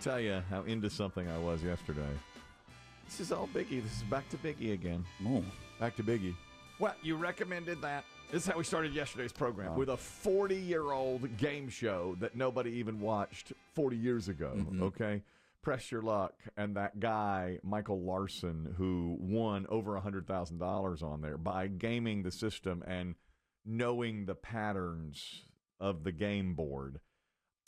tell you how into something I was yesterday. This is all Biggie. This is back to Biggie again. Back to Biggie. Well, you recommended that. This is how we started yesterday's program, with a 40-year-old game show that nobody even watched 40 years ago, okay? Press Your Luck, and that guy, Michael Larson, who won over $100,000 on there by gaming the system and knowing the patterns of the game board.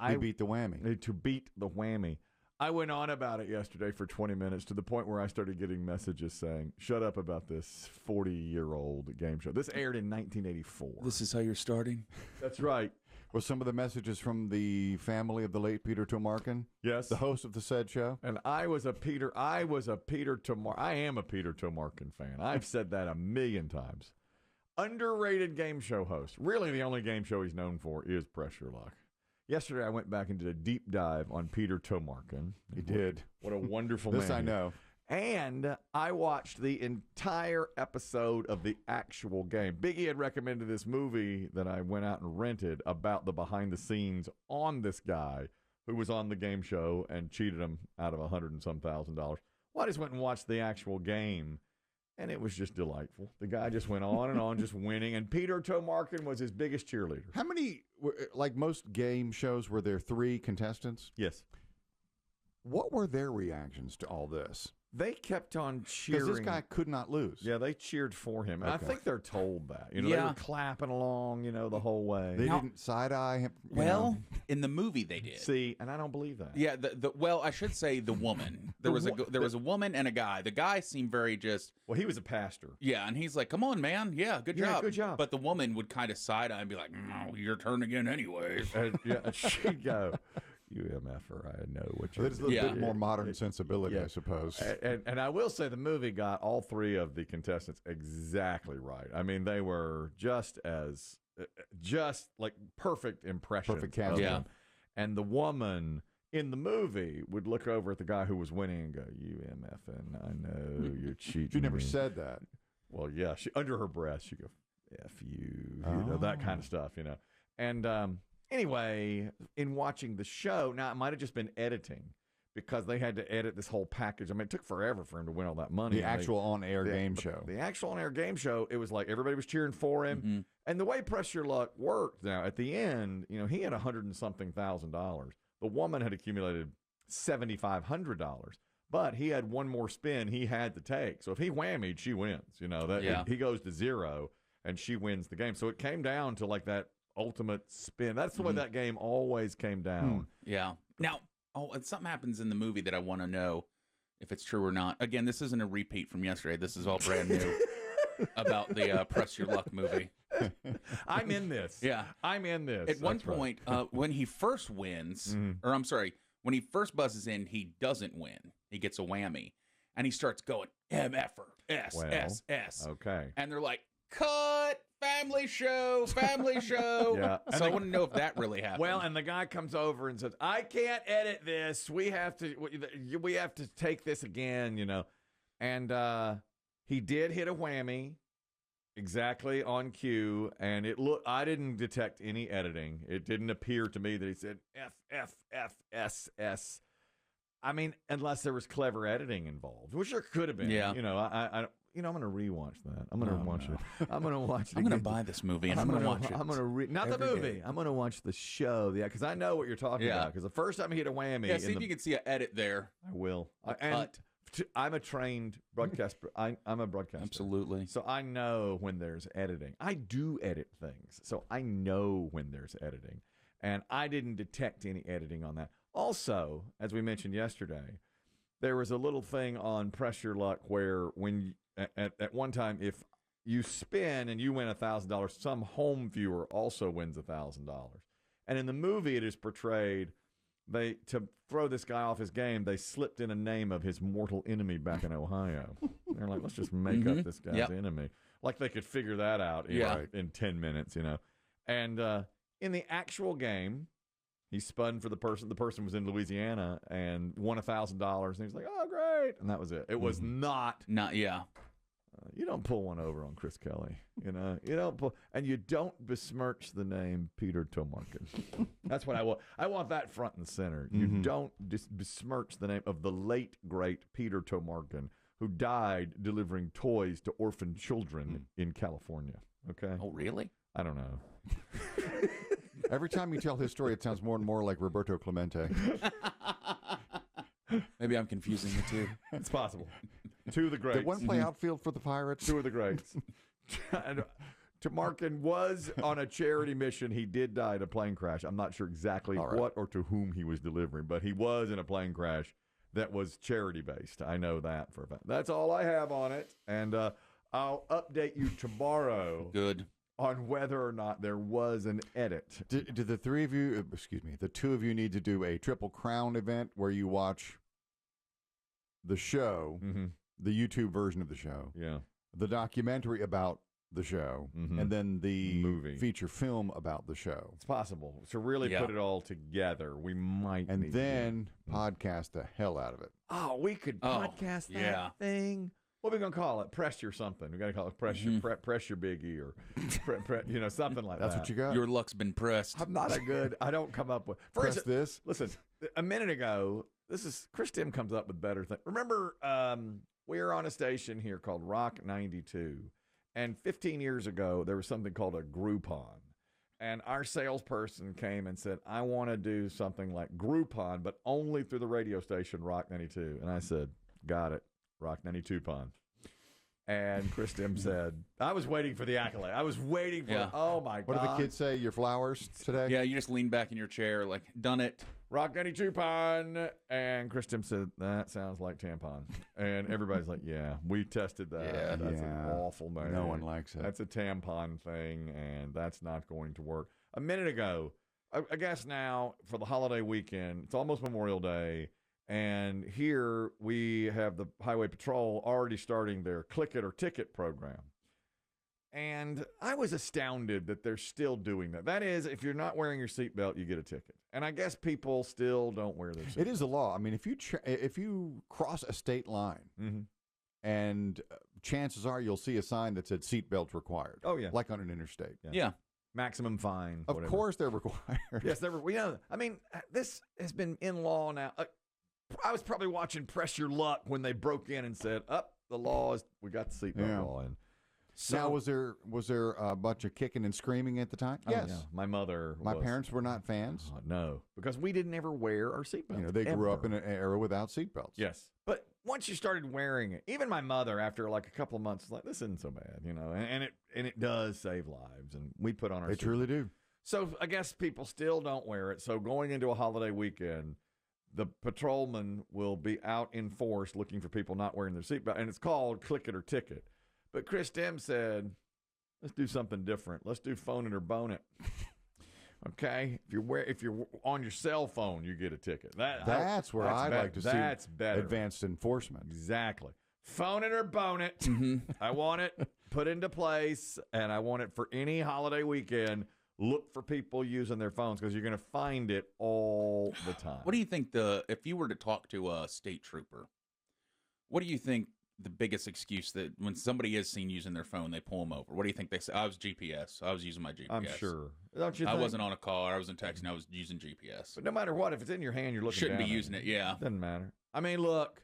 He beat the Whammy. To beat the Whammy. I went on about it yesterday for 20 minutes to the point where I started getting messages saying, shut up about this 40-year-old game show. This aired in 1984. This is how you're starting? That's right. Were some of the messages from the family of the late Peter Tomarken? Yes. The host of the said show? And I am a Peter Tomarken fan. I've said that a million times. Underrated game show host. Really, the only game show he's known for is Press Your Luck. Yesterday, I went back and did a deep dive on Peter Tomarken. He did. What a wonderful man. This I know. And I watched the entire episode of the actual game. Biggie had recommended this movie that I went out and rented about the behind the scenes on this guy who was on the game show and cheated him out of $100 and some thousand. Well, I just went and watched the actual game, and it was just delightful. The guy just went on and on, just winning, and Peter Tomarken was his biggest cheerleader. How many, like most game shows, were there 3 contestants? Yes. What were their reactions to all this? They kept on cheering. Because this guy could not lose. Yeah, they cheered for him. And I think they're told that. They Yeah. were clapping along, the whole way. They didn't side-eye him. Well, in the movie they did. See, and I don't believe that. Yeah, well, I should say the woman. There was a woman and a guy. The guy seemed very just. Well, he was a pastor. Yeah, and he's like, "Come on, man. Yeah, good job. Good job." But the woman would kind of side eye and be like, "No, your turn again, anyways." And she'd go, "You MFer, I know what you're There's a little bit more modern sensibility, I suppose. And I will say the movie got all 3 of the contestants exactly right. I mean, they were just like perfect impressions. Perfect casting. Yeah. And the woman in the movie would look over at the guy who was winning and go, "You MFing, I know you're cheating." She never said that. Well, yeah, she under her breath she'd go, "F you," that kind of stuff, And anyway, in watching the show, now it might have just been editing because they had to edit this whole package. I mean, it took forever for him to win all that money. The actual on-air game show. The actual on-air game show, it was like everybody was cheering for him. And the way Press Your Luck worked now, at the end, he had $100 and something thousand. The woman had accumulated $7,500. But he had one more spin he had to take. So if he whammied, she wins. He goes to 0 and she wins the game. So it came down to like that ultimate spin. That's the way that game always came down. Yeah. Now, and something happens in the movie that I want to know if it's true or not. Again, this isn't a repeat from yesterday. This is all brand new about the Press Your Luck movie. I'm in this. Yeah. I'm in this. At one point, when he first wins, or I'm sorry, when he first buzzes in, he doesn't win. He gets a whammy. And he starts going, MFer, S. Okay. And they're like, cut! Family show. Yeah. So I want to know if that really happened. Well, and the guy comes over and says, "I can't edit this. We have to take this again." And he did hit a whammy exactly on cue, and I didn't detect any editing. It didn't appear to me that he said F S. I mean, unless there was clever editing involved, which there could have been. Yeah. I'm going to rewatch that. I'm going to watch it. I'm going to watch it. I'm going to buy this movie and I'm going to watch it. I'm going to not the movie. Day. I'm going to watch the show. Yeah, because I know what you're talking about. Because the first time he hit a whammy. Yeah, see if you can see an edit there. I will. I'm a trained broadcaster. I'm a broadcaster. Absolutely. So I know when there's editing. I do edit things, so I know when there's editing, and I didn't detect any editing on that. Also, as we mentioned yesterday, there was a little thing on Press Your Luck where when at one time, if you spin and you win $1,000, some home viewer also wins $1,000. And in the movie, it is portrayed to throw this guy off his game. They slipped in a name of his mortal enemy back in Ohio. They're like, let's just make up this guy's enemy. Like they could figure that out in 10 minutes, And in the actual game, he spun for the person. The person was in Louisiana and won $1,000. And he was like, "Oh, great!" And that was it. It was not. Yeah. You don't pull one over on Chris Kelly. You know, you don't pull, and you don't besmirch the name Peter Tomarken. That's what I want. I want that front and center. You don't besmirch the name of the late great Peter Tomarken, who died delivering toys to orphan children in California. Okay. Oh, really? I don't know. Every time you tell his story, it sounds more and more like Roberto Clemente. Maybe I'm confusing the two. It's possible. Two of the greats. Did one play outfield for the Pirates? Two of the greats. And Tomarken was on a charity mission. He did die in a plane crash. I'm not sure exactly what or to whom he was delivering, but he was in a plane crash that was charity-based. I know that for a fact. That's all I have on it, and I'll update you tomorrow. Good. On whether or not there was an edit. Do the three of you, excuse me, the two of you need to do a Triple Crown event where you watch the show, the YouTube version of the show, the documentary about the show, and then the movie feature film about the show. It's possible to really put it all together. We might, and then podcast the hell out of it. Oh, we could podcast that thing. What are we gonna call it? Press your something. We gotta call it press your press your Biggie or something like that. That's what you got. Your luck's been pressed. I'm not a good. I don't come up with. Press this. Listen, a minute ago, Chris Demm comes up with better things. Remember, we were on a station here called Rock 92, and 15 years ago there was something called a Groupon, and our salesperson came and said, "I want to do something like Groupon, but only through the radio station Rock 92." And I said, "Got it. Rock 92 Pond." And Chris Demm said, I was waiting for the accolade. I was waiting for oh my God. What do the kids say? Your flowers today? Yeah, you just lean back in your chair like, done it. Rock 92 Pond. And Chris Demm said, that sounds like tampon. And everybody's like, yeah, we tested that. Yeah. That's an awful name. No one likes it. That's a tampon thing, and that's not going to work. A minute ago, I guess now for the holiday weekend, it's almost Memorial Day. And here we have the Highway Patrol already starting their Click It or Ticket program. And I was astounded that they're still doing that. That is, if you're not wearing your seatbelt, you get a ticket. And I guess people still don't wear their seatbelt. It is a law. I mean, if you cross a state line, and chances are you'll see a sign that said seatbelts required. Oh, yeah. Like on an interstate. Yeah. Maximum fine. Of course they're required. Yes, they're. I mean, this has been in law now. I was probably watching Press Your Luck when they broke in and said, the law is, we got the seatbelt law in. So, now, was there a bunch of kicking and screaming at the time? Yes. Yeah. My mother My parents were not fans. No, because we didn't ever wear our seatbelts. They grew up in an era without seatbelts. Yes. But once you started wearing it, even my mother, after like a couple of months, was like, this isn't so bad, and it does save lives, and we put on our They truly do. So I guess people still don't wear it. So going into a holiday weekend, the patrolman will be out in force looking for people not wearing their seatbelt, and it's called Click It or Ticket. But Chris Demm said, let's do something different. Let's do phone it or bone it. Okay? If you're on your cell phone, you get a ticket. That's where I'd like to see better. Advanced enforcement. Exactly. Phone it or bone it. I want it put into place, and I want it for any holiday weekend. Look for people using their phones because you're going to find it all the time. What do you think if you were to talk to a state trooper, what do you think the biggest excuse that when somebody is seen using their phone, they pull them over? What do you think they say? I was GPS. I was using my GPS. I'm sure. Don't you I think? wasn't on a car. I wasn't texting. I was using GPS. But no matter what, if it's in your hand, you're looking Shouldn't down be at using it, yeah. Doesn't matter. I mean, look,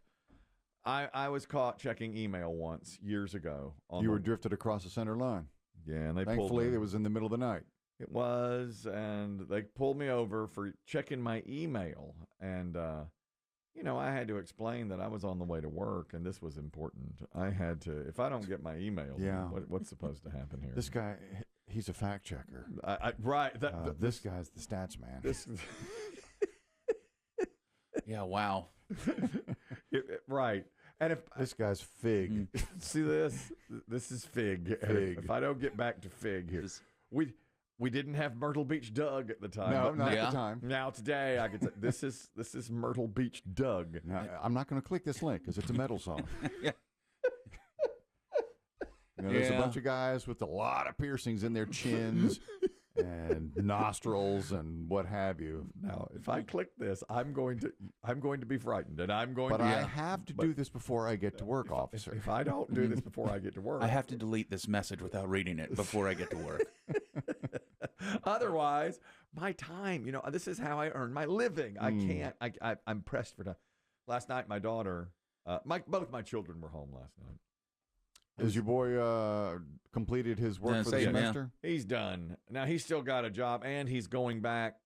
I was caught checking email once years ago. You were drifted across the center line. Yeah, and they Thankfully, pulled me. it was in the middle of the night. It was, and they pulled me over for checking my email. And, I had to explain that I was on the way to work, and this was important. I had to, if I don't get my email, what's supposed to happen here? This guy, he's a fact checker. Right. This guy's the stats man. Yeah, wow. Right. And if this guy's Fig. See this? This is Fig. Fig. If I don't get back to Fig here, we didn't have Myrtle Beach Doug at the time. No, but not at the time. Now today, I could say this is Myrtle Beach Doug. Now, I'm not going to click this link because it's a metal song. Yeah. There's a bunch of guys with a lot of piercings in their chins and nostrils and what have you. Now, if I click this, I'm going to be frightened, and I'm going. But to... I have to do this before I get to work, officer. If I don't do this before I get to work, I have to delete this message without reading it before I get to work. Otherwise, my time. This is how I earn my living. I can't. I'm pressed for time. Last night, my daughter, both my children were home last night. Has your boy completed his work for the semester? He's done. Now, he's still got a job, and he's going back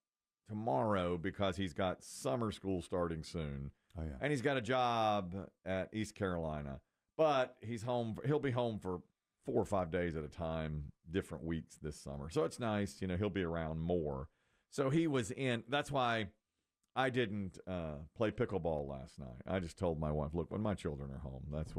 tomorrow because he's got summer school starting soon. Oh, yeah. And he's got a job at East Carolina. But he'll be home for 4 or 5 days at a time, different weeks this summer. So it's nice. He'll be around more. So he was in. That's why I didn't play Pickle Ball last night. I just told my wife, look, when my children are home, that's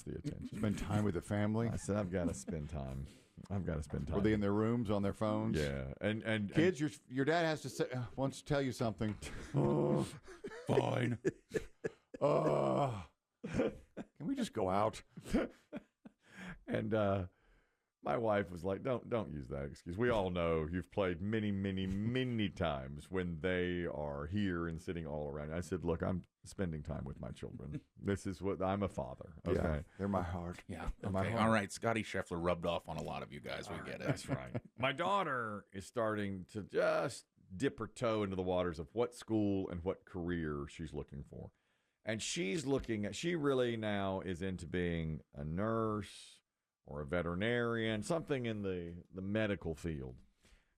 the attention. Spend time with the family. I said, I've got to spend time. Were they in their rooms on their phones? Yeah. And kids, your dad has to say, wants to tell you something. Oh, fine. Can we just go out? And my wife was like, don't use that excuse. We all know you've played many, many, many times when they are here and sitting all around. I said, look, I'm spending time with my children. This is what I'm a father. Okay. Yeah, they're my heart. Yeah. Okay. All right. Scotty Scheffler rubbed off on a lot of you guys. We get it. That's right. My daughter is starting to just dip her toe into the waters of what school and what career she's looking for. And she really now is into being a nurse or a veterinarian, something in the medical field.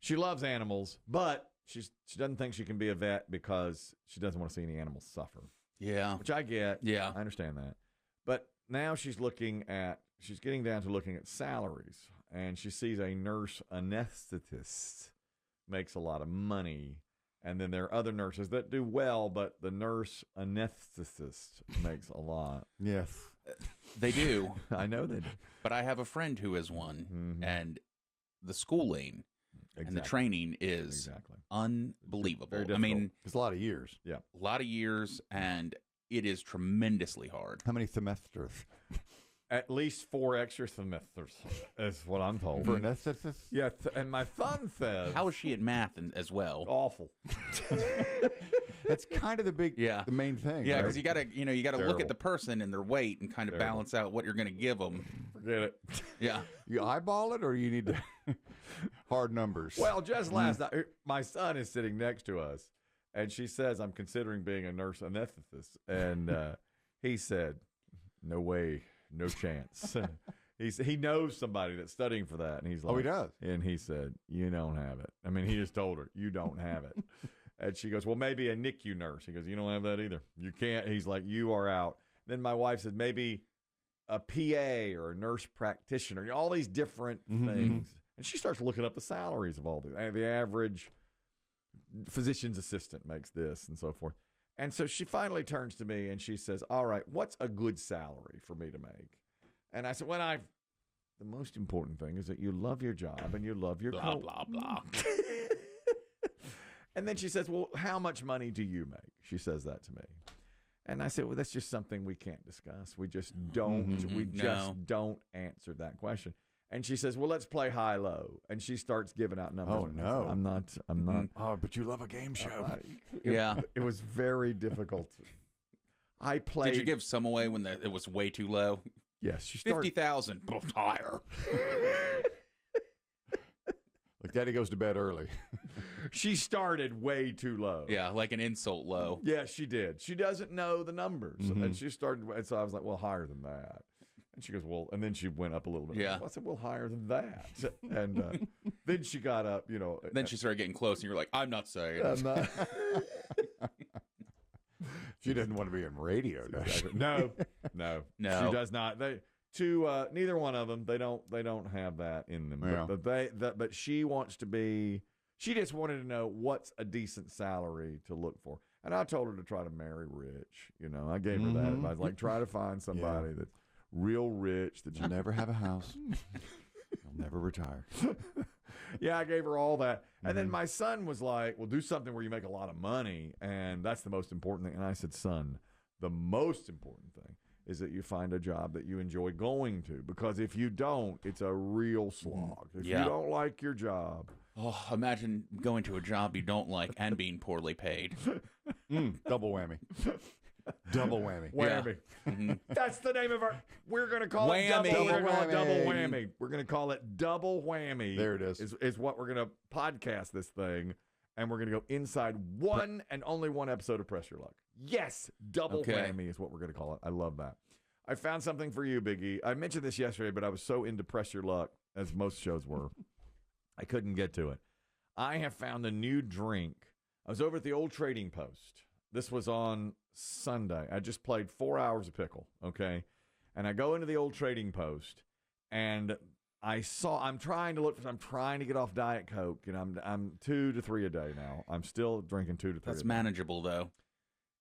She loves animals, but she doesn't think she can be a vet because she doesn't want to see any animals suffer. Yeah. Which I get. Yeah. I understand that. But now she's getting down to looking at salaries, and she sees a nurse anesthetist makes a lot of money. And then there are other nurses that do well, but the nurse anesthetist makes a lot. Yes. They do. I know they do. But I have a friend who is one, and the schooling and the training is unbelievable. I mean, it's a lot of years. Yeah. A lot of years, and it is tremendously hard. How many semesters? At least 4 extra semesters is what I'm told. For anesthetist? Yeah, and my son says... How is she at math as well? Awful. That's kind of the main thing. Yeah, because you gotta look at the person and their weight and kind of balance out what you're going to give them. Forget it. Yeah. You eyeball it, or you need to hard numbers? Well, just last night, my son is sitting next to us, and she says, I'm considering being a nurse anesthetist. And he said, no way. No chance. He knows somebody that's studying for that, and he's like, oh, he does. And he said, you don't have it. I mean, he just told her, you don't have it. And she goes, well, maybe a NICU nurse. He goes, you don't have that either. You can't. He's like, you are out. Then my wife said, maybe a PA or a nurse practitioner. All these different things. And she starts looking up the salaries of all these. The average physician's assistant makes this and so forth. And so she finally turns to me and she says, all right, what's a good salary for me to make? And I said, the most important thing is that you love your job and you love your blah, blah, blah. And then she says, well, how much money do you make? She says that to me. And I said, well, that's just something we can't discuss. We just don't, don't answer that question. And she says, well, let's play high-low. And she starts giving out numbers. Oh, no. I'm not. Oh, but you love a game show. It was very difficult. I played. Did you give some away when it was way too low? Yes. She started 50,000. Higher. Like Daddy goes to bed early. She started way too low. Yeah, like an insult low. Yeah, she did. She doesn't know the numbers. And she started, and so I was like, well, higher than that. And she goes, well, and then she went up a little bit. Yeah. I said, well, higher than that. And then she got up, Then she started getting close, and you were like, I'm not saying. I'm not. She doesn't want to be in radio, does she? No. No. She does not. Neither one of them, they don't have that in them. Yeah. But she wants to be, she just wanted to know what's a decent salary to look for. And I told her to try to marry rich. I gave her that advice. Like, try to find somebody that's real rich that you'll never have a house. You'll never retire. Yeah, I gave her all that. And then my son was like, well, do something where you make a lot of money. And that's the most important thing. And I said, son, the most important thing is that you find a job that you enjoy going to. Because if you don't, it's a real slog. If you don't like your job, Oh, imagine going to a job you don't like and being poorly paid. Double whammy. Double whammy. Whammy. Yeah. Mm-hmm. That's the name of our. We're going to call Whammy. it double. We're going to call it double Whammy. whammy. We're going to call it double whammy. There it is. Is what we're going to podcast this thing, and we're going to go inside one and only one episode of Press Your Luck. Yes, double whammy is what we're going to call it. I love that. I found something for you, Biggie. I mentioned this yesterday, but I was so into Press Your Luck, as most shows were, I couldn't get to it. I have found a new drink. I was over at the old Trading Post. This was on Sunday. I just played 4 hours of pickle, okay? And I go into the old Trading Post, and I'm trying to get off Diet Coke, and I'm 2 to 3 a day now. I'm still drinking 2 to 3 That's a day. manageable, though.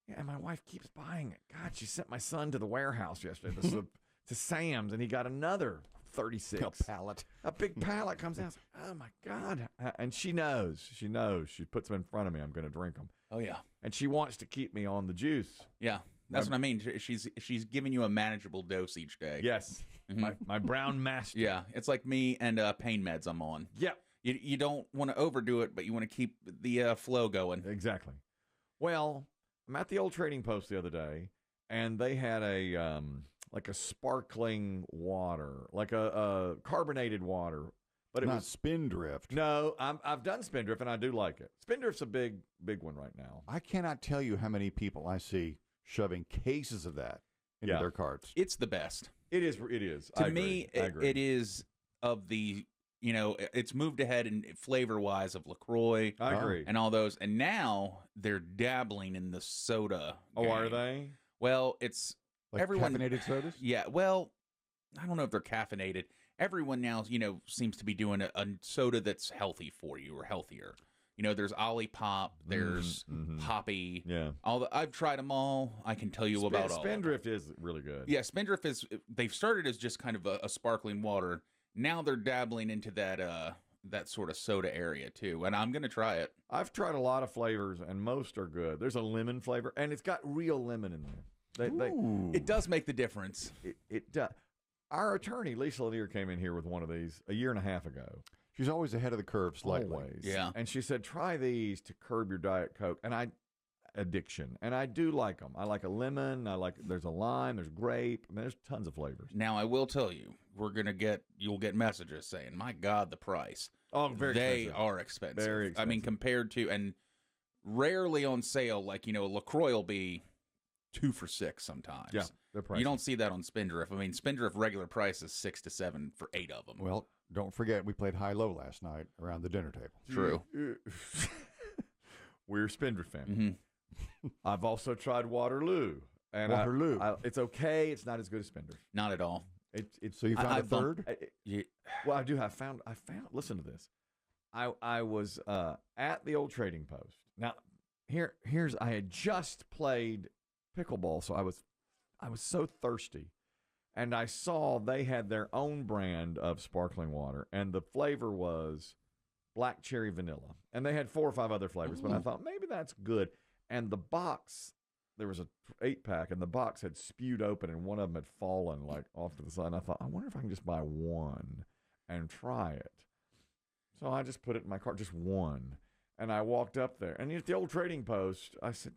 Yeah, and my wife keeps buying it. God, she sent my son to the warehouse yesterday to Sam's, and he got another 36. A pallet. A big pallet comes out. I was like, oh, my God. And she knows. She puts them in front of me. I'm going to drink them. Oh, yeah. And she wants to keep me on the juice. Yeah. That's what I mean. She's giving you a manageable dose each day. Yes. Mhm. My brown master. Yeah. It's like me and pain meds I'm on. Yep. You don't want to overdo it, but you want to keep the flow going. Exactly. Well, I'm at the old Trading Post the other day, and they had a sparkling water, like a carbonated water, but it Not was Spindrift. no. I've done Spindrift, and I do like it. Spindrift's a big one right now. I cannot tell you how many people I see shoving cases of that into their carts. It's the best. It is. It is. To me, it is of the, it's moved ahead in flavor-wise of LaCroix. I agree. And all those. And now they're dabbling in the soda. Oh, game. are they? Well, it's Like everyone. caffeinated sodas? Yeah, well, I don't know if they're caffeinated. Everyone now, seems to be doing a soda that's healthy for you or healthier. There's Olipop, there's Poppy. Yeah. I've tried them all. I can tell you about all. Spindrift is really good. Yeah, Spindrift is. They've started as just kind of a sparkling water. Now they're dabbling into that sort of soda area too, and I'm gonna try it. I've tried a lot of flavors, and most are good. There's a lemon flavor, and it's got real lemon in there. It does make the difference. It does. Our attorney, Lisa Lanier, came in here with one of these a year and a half ago. She's always ahead of the curve slightly. Always. Yeah. And she said, try these to curb your Diet Coke. And addiction. And I do like them. I like a lemon. There's a lime. There's grape. I mean, there's tons of flavors. Now, I will tell you, you'll get messages saying, my God, the price. Oh, very They expensive. are expensive. Very expensive. I mean, compared to, and rarely on sale, like, LaCroix will be 2 for $6 sometimes. Yeah, they're pricey. You don't see that on Spindrift. I mean, Spindrift regular price is $6 to $7 for 8 of them. Well, don't forget, we played high-low last night around the dinner table. True. We're Spindrift family. Mm-hmm. I've also tried Waterloo. And Waterloo. It's okay. It's not as good as Spindrift. Not at all. So you found I a third? Well, I do. I found. Listen to this. I was at the old Trading Post. Now, here's. I had just played Pickle Ball, so I was so thirsty, and I saw they had their own brand of sparkling water, and the flavor was black cherry vanilla, and they had 4 or 5 other flavors. But I thought maybe that's good. And the box, there was a 8-pack, and the box had spewed open, and one of them had fallen like off to the side. And I thought, I wonder if I can just buy one and try it. So I just put it in my cart, just one. And I walked up there. And at the old Trading Post, I said,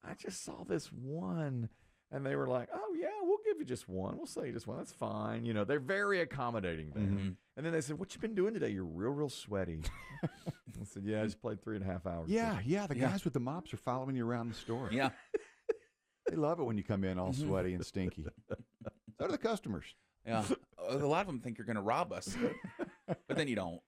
I just saw this one. And they were like, oh, yeah, we'll give you just one. We'll sell you just one. That's fine. They're very accommodating there. Mm-hmm. And then they said, what you been doing today? You're real, real sweaty. I said, yeah, I just played 3.5 hours. Yeah. The guys with the mops are following you around the store. Yeah. They love it when you come in all sweaty and stinky. So do the customers. Yeah. A lot of them think you're going to rob us, but then you don't.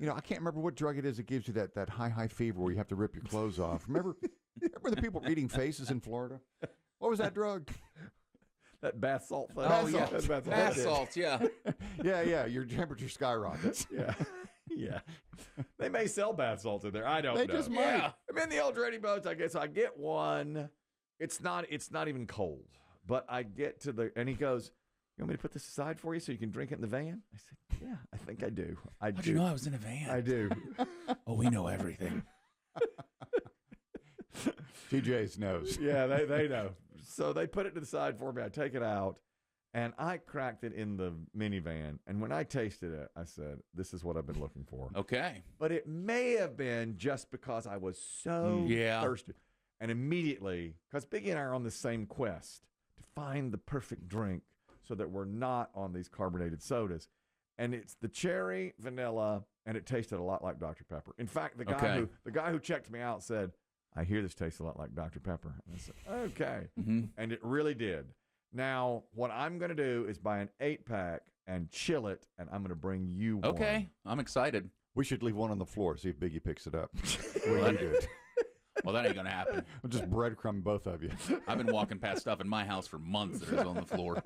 I can't remember what drug it is that gives you that high fever where you have to rip your clothes off. Remember the people eating faces in Florida? What was that drug? That bath salt thing. Oh, yeah. That's bath salt. Bath salts, yeah. Yeah. Your temperature skyrockets. Yeah. They may sell bath salts in there. I don't know. They just might. Yeah. I'm in the old Trading Post. I guess I get one. It's not even cold. But I get to and he goes, you want me to put this aside for you so you can drink it in the van? I said, yeah, I think I do. How'd you know I was in a van? I do. Oh, we know everything. TJ's knows. Yeah, they know. So they put it to the side for me. I take it out, And I cracked it in the minivan. And when I tasted it, I said, this is what I've been looking for. Okay. But it may have been just because I was so thirsty. And immediately, because Biggie and I are on the same quest to find the perfect drink so that we're not on these carbonated sodas. And it's the cherry, vanilla, and it tasted a lot like Dr. Pepper. In fact, the guy who checked me out said, I hear this tastes a lot like Dr. Pepper. And I said, okay. Mm-hmm. And it really did. Now, what I'm going to do is buy an 8-pack and chill it, and I'm going to bring you one. Okay. I'm excited. We should leave one on the floor, see if Biggie picks it up. What you did. Well, that ain't going to happen. We'll just breadcrumb both of you. I've been walking past stuff in my house for months that is on the floor.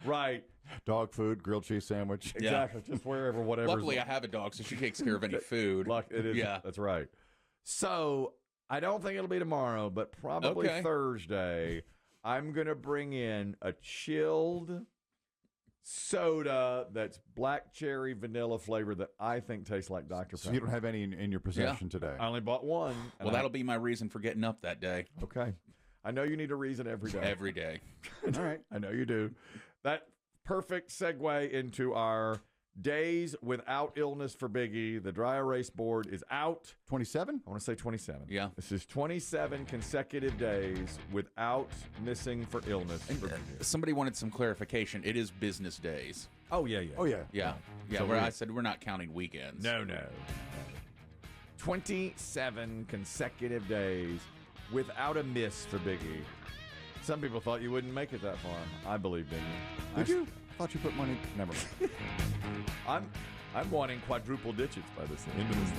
Right. Dog food, grilled cheese sandwich. Exactly. Yeah. Just wherever, whatever. Luckily, I have a dog, so she takes care of any food. It is. Yeah. That's right. So, I don't think it'll be tomorrow, but probably Thursday, I'm going to bring in a chilled soda that's black cherry vanilla flavor that I think tastes like Dr. Pepper. So you don't have any in your possession today? I only bought one. Well, that'll be my reason for getting up that day. Okay. I know you need a reason every day. Every day. All right. I know you do. That perfect segue into our days without illness for Biggie. The dry erase board is out. 27? I want to say 27. Yeah. This is 27 consecutive days without missing for illness. And, somebody wanted some clarification. It is business days. Oh, yeah. Oh, yeah. Yeah. So where I said we're not counting weekends. No. 27 consecutive days without a miss for Biggie. Some people thought you wouldn't make it that far. I believe Biggie. Did you? I thought you put money. Never mind. I'm wanting quadruple digits by this end of this thing.